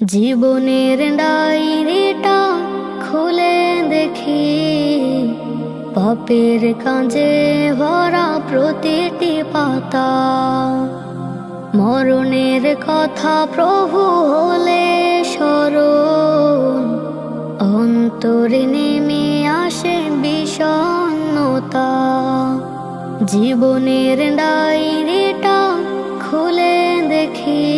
জীবনের ডায়েরিটা খুলে দেখি, পাপের কাঁজে ভরা প্রতিটি পাতা। মরণের কথা প্রভু হলে স্মরণ, অন্তরে নেমে আসে বিষণ্ণতা। জীবনের ডায়েরিটা খুলে দেখি,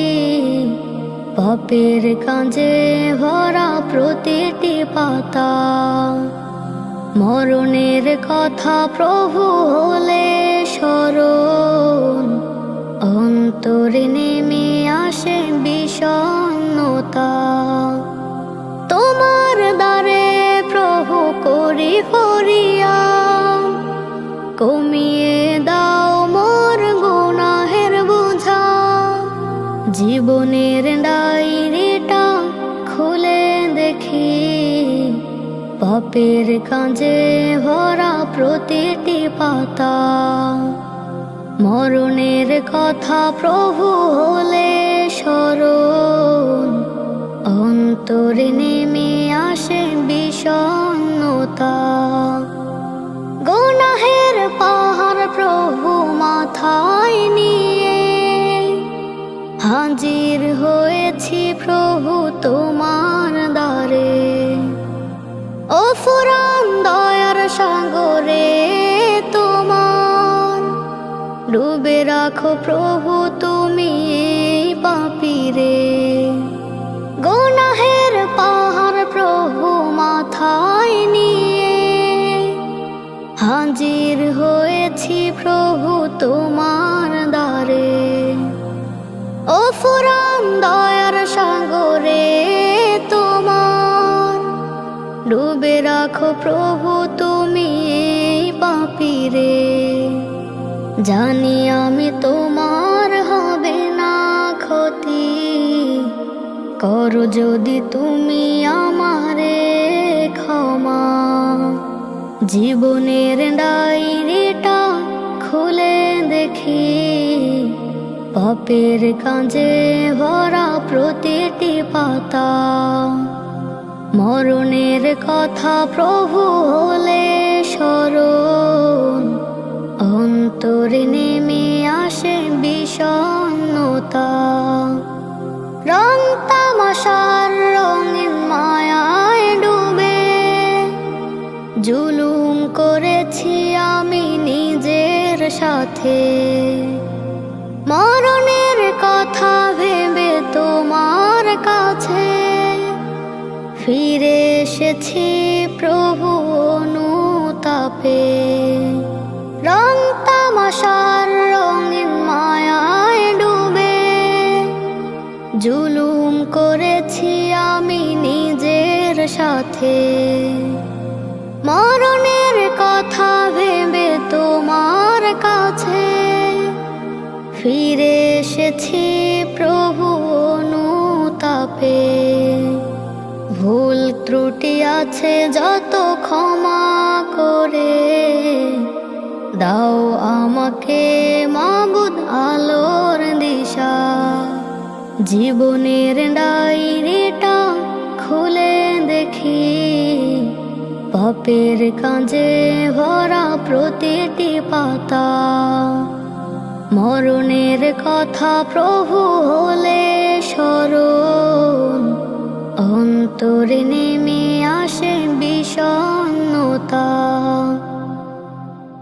পাপের কাঁজে ভরা প্রতিটি পাতা। মরণের কথা প্রভু হলে স্মরণ, অন্তরে নেমে আসে বিষণ্ণতা। তোমার দ্বারে প্রভু করি ফরিয়াদ, কমিয়ে দাও মোর গুনাহের বোঝা। জীবনের ডায়েরিটা খুলে দেখি, পাপের কাঁজে ভরা প্রতিটি পাতা। মরণের কথা প্রভু হলে স্মরণ, অন্তরে নেমে আসে বিষণ্ণতা। গুনাহের পাহাড় প্রভু মাথায় নিয়ে, হাজির হয়েছি প্রভু তোমার দ্বারে। ও ফুরান দয়ার সাগরে তোমার, ডুবে রাখো প্রভু তুমি এই পাপীরে। গুনাহের পাহাড় প্রভু মাথায় নিয়ে, হাজির হয়েছি প্রভু তোমার দ্বারে। ও ফুরান দয়ার সাগরে তোমার, ডুবে রাখো প্রভু তুমি এই পাপীরে। জানি আমি তোমার হবে না ক্ষতি, করো যদি তুমি আমারে ক্ষমা। জীবনের ডায়েরিটা খুলে দেখি, পাপের কাঁজে ভরা প্রতিটি পাতা। মরণের কথা প্রভু হলে স্মরণ, অন্তরে নেমে আসে বিষণ্ণতা। রং তামাশার রঙিন মায়ায় ডুবে, জুলুম করেছি আমি নিজের সাথে। মরণের কথা ভেবে তোমার কাছে ফিরে এসেছি প্রভু অনুতাপে। রং তামাশার রঙিন মায়ায় ডুবে, জুলুম করেছি আমি নিজের সাথে। মরণের কথা ভেবে তোমার কাছে ফিরে এসেছি প্রভু অনুতাপে। ভুল ত্রুটি আছে যত ক্ষমা করে দাও আমাকে মাবুদ আলোর দিশা। জীবনের ডায়েরিটা খুলে দেখি, পাপের কাঁজে ভরা প্রতিটি পাতা। মরণের কথা প্রভু হলে স্মরণ, অন্তরে